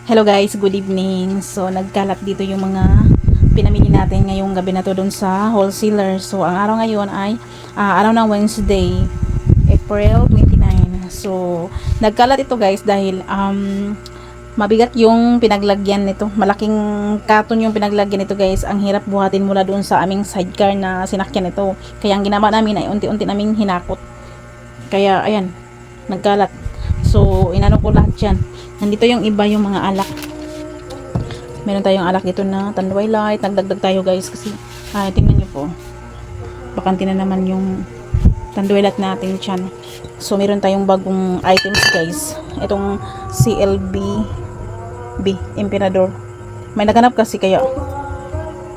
Hello guys, good evening. So nagkalat dito yung mga pinamili natin ngayong gabi na to dun sa wholesaler. So ang araw ngayon ay araw ng Wednesday, April 29. So nagkalat ito guys dahil mabigat yung pinaglagyan nito. Malaking katon yung pinaglagyan nito guys. Ang hirap buhatin mula doon sa aming sidecar na sinakyan ito. Kaya ang ginawa namin ay unti-unti naming hinakot. Kaya ayan, nagkalat. So inano ko lahat yan. Nandito yung iba yung mga alak. Meron tayong alak dito na Tanduay Light. Nagdagdag tayo guys kasi tingnan nyo po. Bakanti na naman yung Tanduay Light natin dyan. So meron tayong bagong items guys. Itong CLB B Emperador. May naganap kasi kaya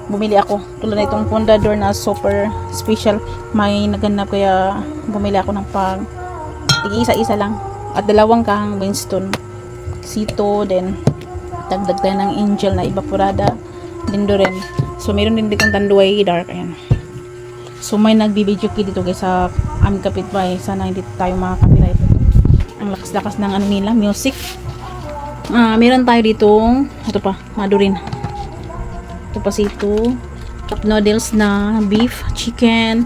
bumili ako. Tulad na itong Pondador na super special. May naganap kaya bumili ako ng pag isa-isa lang. At dalawang kahang Winston Sito, then dagdag tayo ng Angel na evaporada din do rin. So meron din ditong Tanduay Dark, ayan. So may nagbibideo kit dito guys sa aming kapitbahay. Sana hindi tayo makaka-copyright. Ang lakas-lakas ng ano nila, music. Meron tayo ditong ito pa, madurin. Ito pa sito cup noodles na beef, chicken,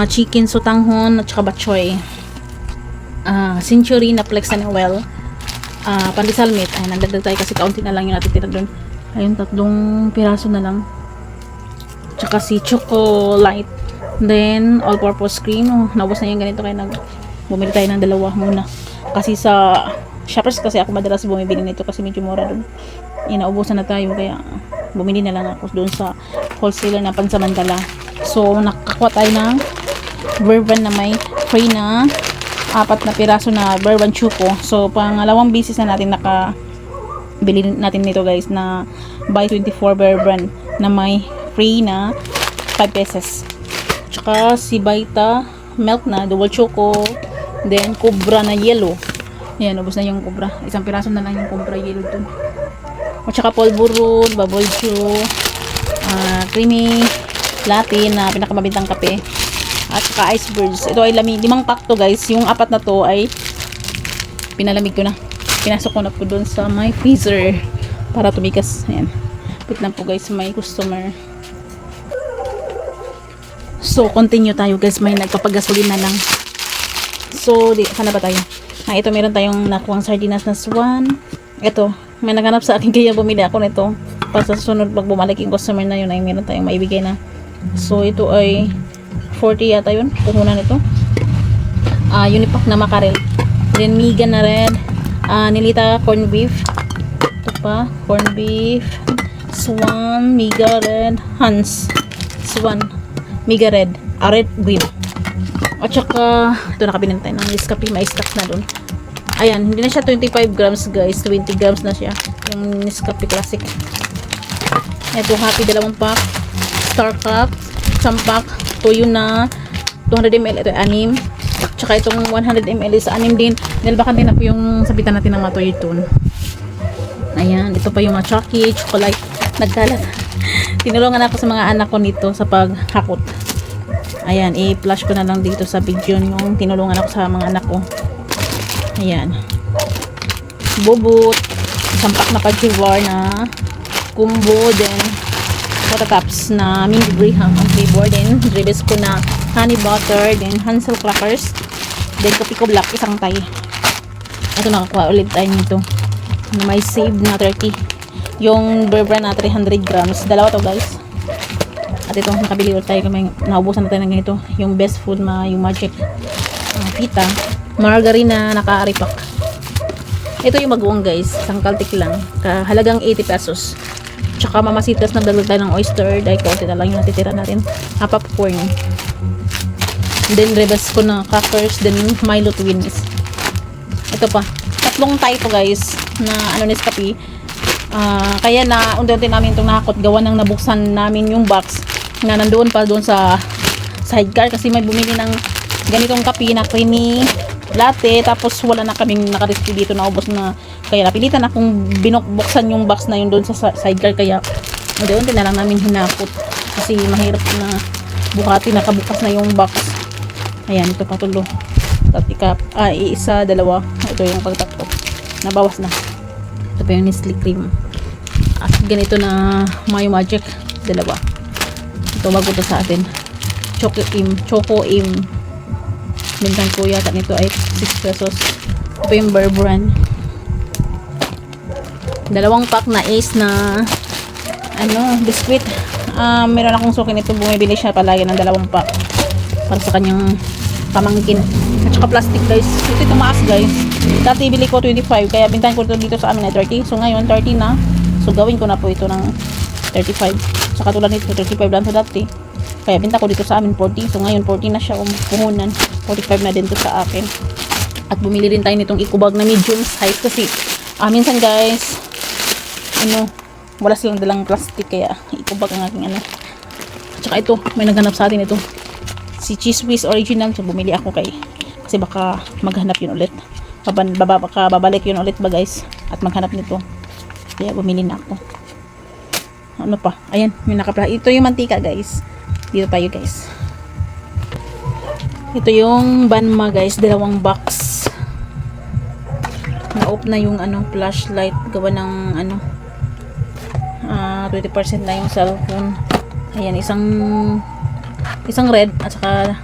chicken sotanghon at saka batchoy. Century na flex and well, pandesal meat. Ay, nagdagdag tayo kasi kaunti na lang yung natitira doon. Ayun, 3 piraso na lang. Tsaka si Choco Light. Then, all-purpose cream. Naubos na yung ganito kaya bumili tayo ng 2 muna. Kasi sa Shoppers kasi ako madalas bumibili nito kasi medyo mura doon. Inaubusan na tayo kaya bumili na lang ako doon sa wholesaler na pansamantala. So, nakakuha tayo ng bourbon na may free na 4 na piraso na bourbon choco. So pangalawang bisis na natin bili natin nito guys na buy 24 bourbon na may free na 5 pesos. Tsaka si Baita milk na double choco, then Cobra na yellow. Ayan, ubos na yung Cobra. 1 piraso na lang yung Cobra yellow dun. At tsaka Polvoron, Bubble Chew, creamy latte na pinakamabintang kape. At saka icebergs. Ito ay 5 pack to guys. Yung 4 na to ay pinalamig ko na. Pinasok ko na po doon sa my freezer para tumigas. Ayan. Wait lang po guys, may customer. So, continue tayo guys. May nagpapagasolin na lang. So, sana ba tayo? Ito meron tayong nakuhang sardinas na swan. Ito, may naghanap sa akin kaya bumili ako nito. Para sa susunod pag bumalik yung customer na yun ay meron tayong maibigay na. So, ito ay 40 yata yun, puhunan ito. Unipack na makarel. Then miga na red, nilita corn beef. Ito pa, corn beef, swan, miga red, Hans, swan, miga red, red green. At saka, ito nakabinin tayo ng Nescafe, may stock na dun. Ayan, hindi na siya 25 grams guys, 20 grams na siya. Yung Nescafe Classic. Ito, happy 2 pack, Star Cup, 1 pack, tuyo na 200 ml, ito 6. Tsaka itong 100 ml is 6 din. Dahil baka din na po yung sabitan natin ng mga tuyo dun. Ayan, ito pa yung mga Chucky, chocolate, nagkalat. Tinulungan ako sa mga anak ko nito sa paghakot. Ayan, i-flash ko na lang dito sa video yung tinulungan ako sa mga anak ko. Ayan. Bubut, 1 pack na pajiwar na combo, then Potatops na mint graham ang flavor, then ribs ko na honey butter, then Hansel crackers, then kopi ko black, 1 tay. Ito nakakuha ulit tayo nito na may save na 30. Yung bourbon na 300 grams, 2 to guys. At ito nakabili ulit tayo, naubusan na tayo ng ganito. Yung best food yung magic pita, margarine na naka-aripak. Ito yung bagoong guys, 1 kaltik lang, halagang 80 pesos. Tsaka mamasitas na dagdag tayo ng oyster dahil kaunti na lang yung natitira natin. Popcorn. Then ribs ko na crackers. Then Milo Twins. Ito pa. 3 type guys na Nescafe. Kaya na unti-unti namin itong nakakot. Gawa nang nabuksan namin yung box na nandoon pa doon sa sidecar. Kasi may bumili ng ganitong kape na creamy latte, tapos wala na kaming naka-recipe dito, naubos na, kaya napilitan akong binuksan yung box na yun doon sa sidecar, kaya unti-unti na lang namin hinakot kasi mahirap na bukati, nakabukas na yung box. Ayan, ito patulo, isa, 2, ito yung pagtakto, nabawas na. Ito pa yung Nestle cream. At ganito na Mayo Magic. Dalawa. Ito bago to sa atin. Choco Im. Bintang ko yata nito ay 6 pesos. Ito pa yung Bear Brand. Dalawang pack na Ace na biscuit. Meron akong suki nito. Bumibili siya palagi ng dalawang pack para sa kanyang pamangkin. At saka plastic guys. Ito tumaas guys. Dati bili ko 25. Kaya bintahan ko ito dito sa amin ay 30. So ngayon 30 na. So gawin ko na po ito ng 35. Saka tulad nito 35 lang sa dati. Kaya binta ko dito sa amin 40. So ngayon 40 na siya puhunan. 45 na din to sa akin. At bumili rin tayo nitong eco-bag na medium size kasi minsan guys wala silang dalang plastic kaya eco-bag ang aking At saka ito, may naghanap sa atin ito. Si Cheese Whiz Original. So bumili ako kasi baka maghanap yun ulit. Baka babalik yun ulit ba guys. At maghanap nito. Kaya bumili na ako. Ano pa? Ayan, may nakapla. Ito yung mantika guys. Dito tayo guys. Ito yung Banma guys. Dalawang box. Na-off na yung flashlight. Gawa ng 20% na yung cellphone. Ayan, isang red at saka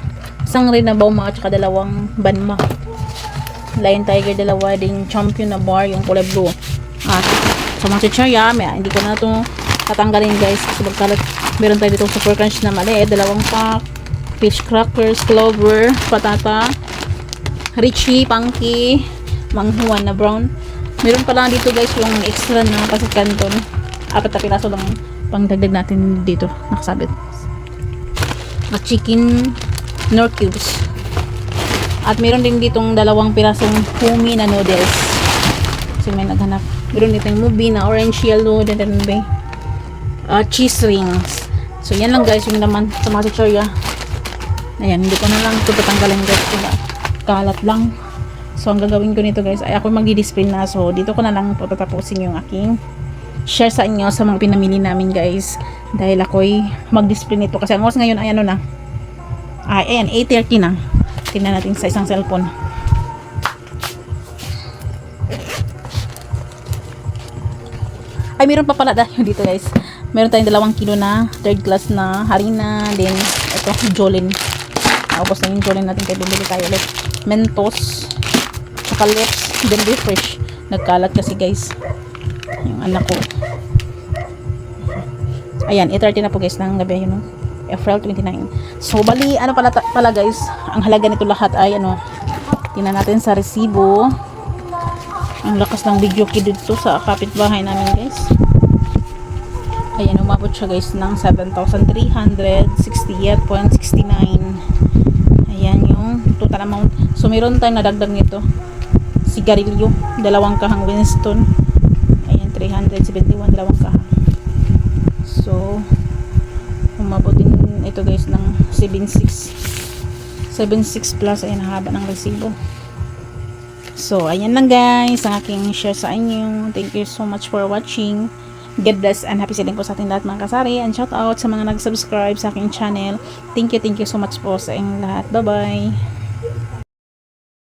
isang red na Bauma at saka dalawang Banma. Lion Tiger dalawa din champion na bar yung kulay blue. At sa mga chichaya, hindi ko na ito tatanggalin guys kasi magkalat. Meron tayo dito super crunch na maliit, dalawang pack, peach crackers, clover, patata, Richie, Punky, manghuan na brown. Meron pa lang dito guys yung extra na pasit canton. 4 na piraso lang pang dagdag natin dito nakasabit. At chicken nor cubes. At meron din ditong dalawang pirasong humi na noodles. Kasi may naghanap. Meron dito yung movie na orange, yellow, then cheese rings. So yan lang guys yung naman sa mga chichorya. Ayan, hindi ko na lang ito tatanggalin guys. Kalat lang. So ang gagawin ko nito guys ay ako magdi-display na. So dito ko na lang po tatapusin yung aking share sa inyo sa mga pinamili namin guys. Dahil ako'y mag-display nito. Kasi ang oras ngayon ay ayan, 8:30 na. Tingnan natin sa isang cellphone. Ay, meron pa pala tayo dito guys. Meron tayong 2 kilo na third class na harina. Then, ito, Jolin. Naubos na yung Jolin natin kaya bumili tayo ulit. Mentos. Saka lips. Then, refresh. Nagkalat kasi guys. Yung anak ko. Ayan, 8:30 na po guys ng gabi. April 29. So, bali, pala guys. Ang halaga nito lahat ay tingnan natin sa resibo. Ang lakas ng video kid dito sa kapitbahay namin guys. Ayan, umabot siya guys ng 7,368.69. Ayan yung total amount. So meron tayong nadagdag nito. Sigarilyo, 2 kahang Winston. Ayan, 371, 2 kahang. So umabot din ito guys ng 76 plus. Ayan, haba ng resibo. So, ayan lang guys ang aking share sa inyo. Thank you so much for watching. God bless and happy selling po sa ating lahat mga kasari. And shout out sa mga nag-subscribe sa aking channel. Thank you so much po sa inyong lahat. Bye-bye.